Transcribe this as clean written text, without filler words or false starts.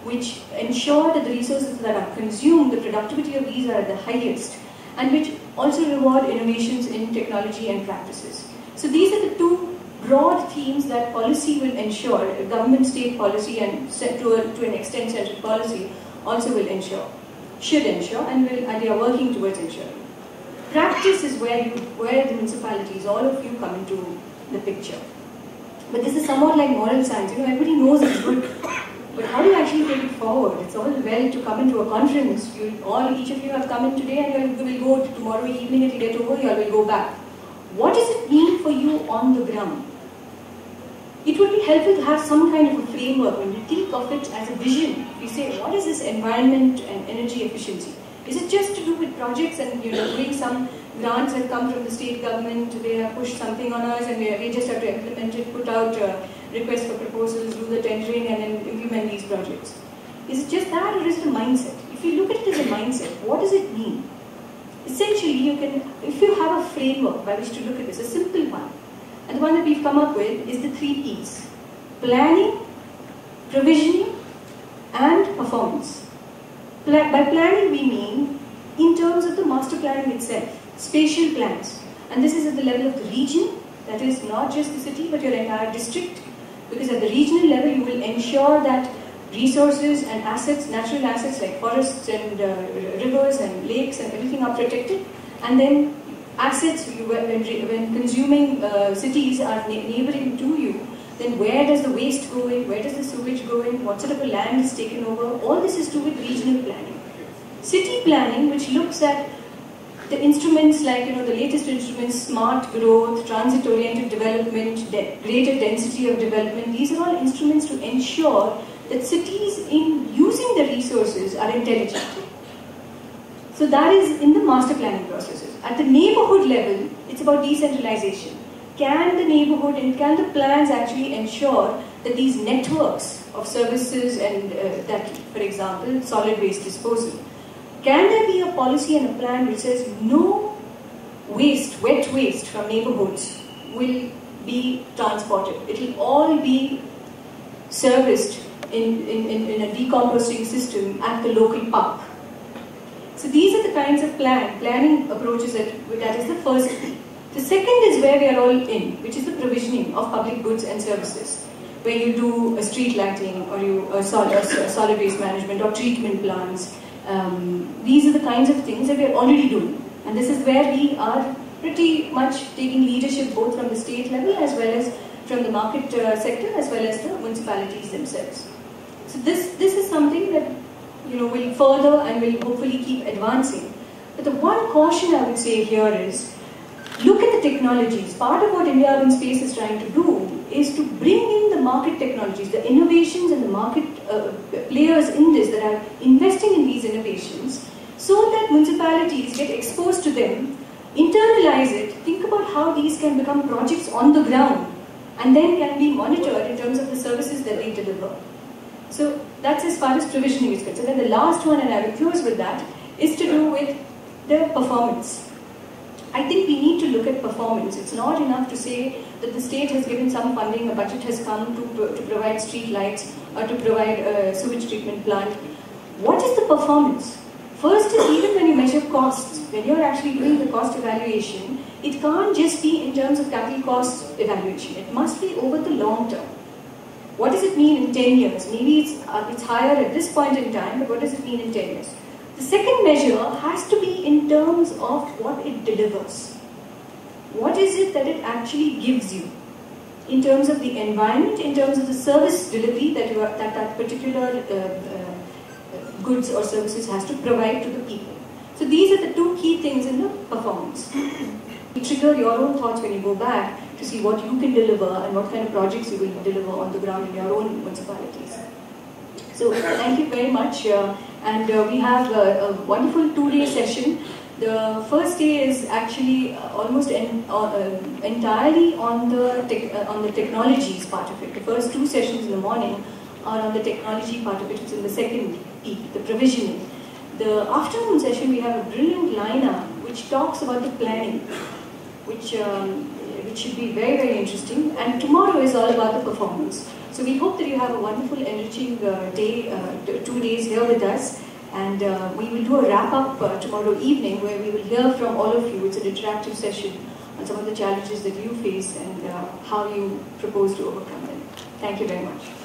which ensure that the resources that are consumed, the productivity of these are at the highest, and which also reward innovations in technology and practices. So these are the two broad themes that policy will ensure, government state policy and to an extent central policy also will ensure, should ensure, and they are working towards ensuring. Practice is where the municipalities, all of you, come into the picture. But this is somewhat like moral science. Everybody knows it's good, but how do you actually take it forward? It's all well to come into a conference. Each of you have come in today, and you will go tomorrow evening. It will get over. You all will go back. What does it mean for you on the ground? It would be helpful to have some kind of a framework when you think of it as a vision. You say, what is this environment and energy efficiency? Is it just to do with projects and doing some grants that come from the state government? They have pushed something on us, and we just have to implement it, put out requests for proposals, do the tendering, and then implement these projects. Is it just that, or is it a mindset? If you look at it as a mindset, what does it mean? Essentially, if you have a framework by which to look at this, a simple one, and the one that we've come up with is the 3 P's: planning, provisioning, and performance. By planning, we mean in terms of the master planning itself, spatial plans. And this is at the level of the region, that is not just the city, but your entire district. Because at the regional level, you will ensure that resources and assets, natural assets like forests and rivers and lakes and everything are protected. And then assets, when consuming cities are neighboring to you, then where does the waste go in, where does the sewage go in, what sort of a land is taken over? All this is to do with regional planning. City planning, which looks at the instruments like, the latest instruments, smart growth, transit-oriented development, greater density of development. These are all instruments to ensure that cities in using the resources are intelligent. So that is in the master planning processes. At the neighborhood level, it's about decentralization. Can the neighborhood and can the plans actually ensure that these networks of services and that, for example, solid waste disposal, can there be a policy and a plan which says no waste, wet waste from neighborhoods will be transported? It will all be serviced in a decomposting system at the local park. So these are the kinds of planning approaches that is the first thing. The second is where we are all in, which is the provisioning of public goods and services, where you do a street lighting or solid waste management or treatment plants. These are the kinds of things that we are already doing. And this is where we are pretty much taking leadership both from the state level as well as from the market sector as well as the municipalities themselves. So this is something that will further and will hopefully keep advancing. But the one caution I would say here is, look at the technologies. Part of what India Urban Space is trying to do is to bring in the market technologies, the innovations and the market players in this that are investing in these innovations, so that municipalities get exposed to them, internalize it, think about how these can become projects on the ground, and then can be monitored in terms of the services that they deliver. So that's as far as provisioning is concerned. And the last one, and I will close with that, is to do with the performance. I think we need to look at performance. It's not enough to say that the state has given some funding, a budget has come to provide street lights or to provide a sewage treatment plant. What is the performance? First is, even when you measure costs, when you're actually doing the cost evaluation, it can't just be in terms of capital cost evaluation. It must be over the long term. What does it mean in 10 years? Maybe it's higher at this point in time, but what does it mean in 10 years? The second measure has to be in terms of what it delivers. What is it that it actually gives you? In terms of the environment, in terms of the service delivery that particular goods or services has to provide to the people. So these are the two key things in the performance. You trigger your own thoughts when you go back to see what you can deliver and what kind of projects you will deliver on the ground in your own municipalities. So thank you very much. And we have a wonderful 2-day session. The first day is actually almost entirely on the technologies part of it. The first 2 sessions in the morning are on the technology part of it. It's in the second peak, the provisioning. The afternoon session, we have a brilliant lineup which talks about the planning, which which should be very, very interesting. And tomorrow is all about the performance. So we hope that you have a wonderful, enriching day, 2 days here with us. And we will do a wrap-up tomorrow evening where we will hear from all of you. It's an interactive session on some of the challenges that you face and how you propose to overcome them. Thank you very much.